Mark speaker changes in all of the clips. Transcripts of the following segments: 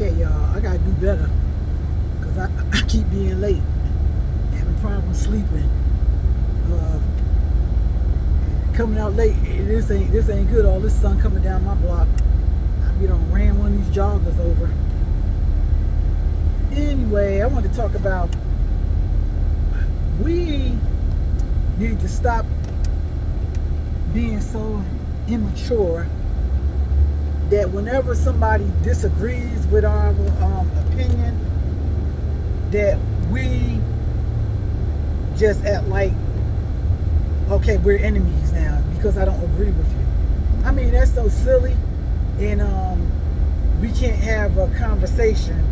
Speaker 1: Okay, y'all, I gotta do better because I keep being late, having problems sleeping, uh, coming out late. This ain't good. All this sun coming down my block. I done ran one of these joggers over. Anyway, I want to talk about we need to stop being so immature that whenever somebody disagrees with our opinion, that we just act like, okay, we're enemies now because I don't agree with you. I mean, that's so silly, and we can't have a conversation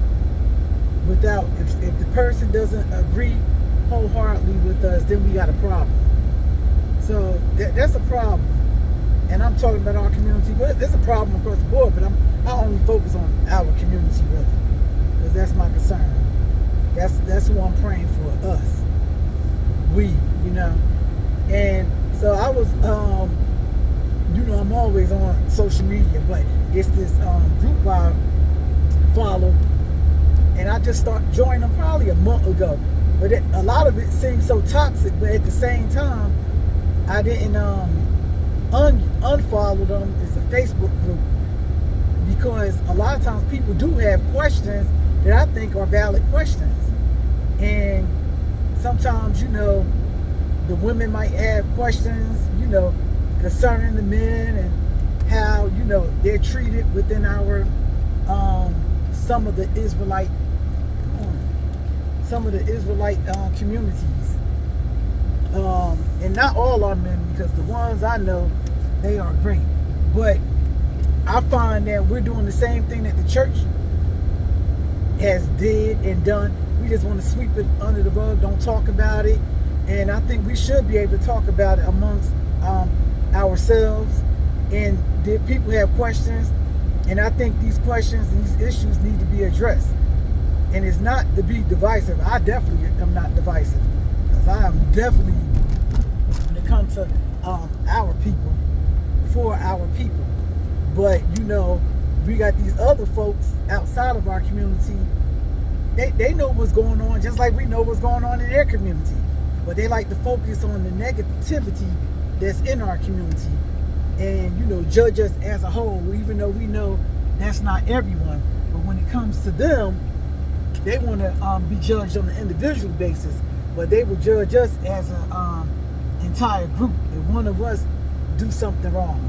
Speaker 1: without, if the person doesn't agree wholeheartedly with us, then we got a problem. So that's a problem. And I'm talking about our community, but it's a problem across the board. But I only focus on our community really, because that's my concern. That's who I'm praying for. Us, we, And so I was, I'm always on social media, but it's this group I follow, and I just started joining them probably a month ago. But a lot of it seems so toxic. But at the same time, I didn't unfollow them. It's a Facebook group, because a lot of times people do have questions that I think are valid questions, and sometimes the women might have questions concerning the men and how they're treated within our some of the Israelite communities, and not all our men, because the ones I know, they are great. But I find that we're doing the same thing that the church has did and done. We just want to sweep it under the rug, don't talk about it. And I think we should be able to talk about it amongst ourselves. And did people have questions? And I think these questions and these issues need to be addressed. And it's not to be divisive. I definitely am not divisive, because I am definitely, when it comes to our people, for our people. But we got these other folks outside of our community. They know what's going on, just like we know what's going on in their community. But they like to focus on the negativity that's in our community, and judge us as a whole, even though we know that's not everyone. But when it comes to them, they want to be judged on an individual basis, but they will judge us as an entire group. If one of us do something wrong,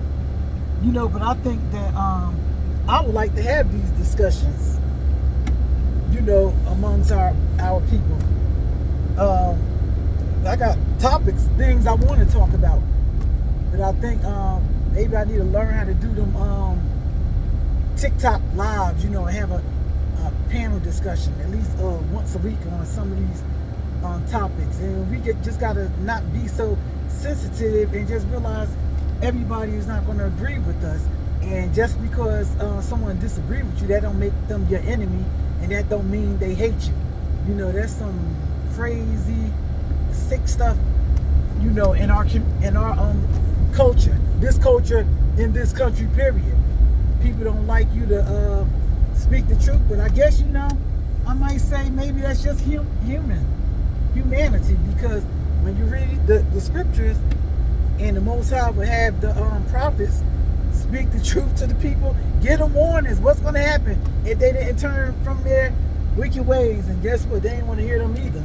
Speaker 1: but I think that I would like to have these discussions, amongst our people. I got topics, things I want to talk about, but I think maybe I need to learn how to do them TikTok lives, and have a panel discussion at least once a week on some of these topics. And we just gotta not be so sensitive and just realize everybody is not going to agree with us. And just because someone disagrees with you, that don't make them your enemy, and that don't mean they hate you. That's some crazy, sick stuff. In our culture, this culture in this country, period. People don't like you to speak the truth, but I guess I might say maybe that's just humanity, because when you read the scriptures, and the Most High would have the prophets speak the truth to the people, give them warnings what's going to happen if they didn't turn from their wicked ways. And guess what? They didn't want to hear them either.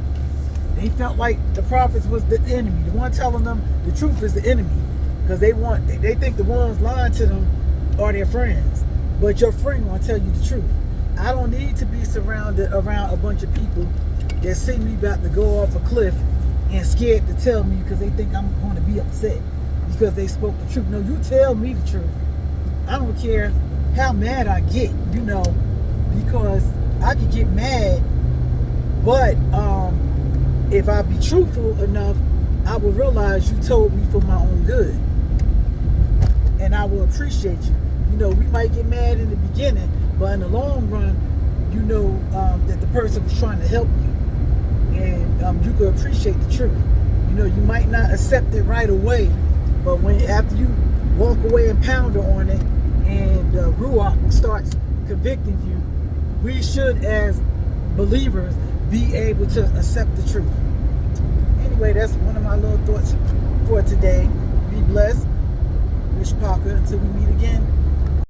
Speaker 1: They felt like the prophets was the enemy. The one telling them the truth is the enemy, because they think the ones lying to them are their friends. But your friend will tell you the truth. I don't need to be surrounded around a bunch of people that see me about to go off a cliff and scared to tell me because they think I'm going to be upset because they spoke the truth. No, you tell me the truth. I don't care how mad I get, because I could get mad, but if I be truthful enough, I will realize you told me for my own good, and I will appreciate you. We might get mad in the beginning, but in the long run, that the person was trying to help you, and you could appreciate the truth. You might not accept it right away, but after you walk away and ponder on it, and Ruach starts convicting you, we should, as believers, be able to accept the truth. Anyway, that's one of my little thoughts for today. Be blessed.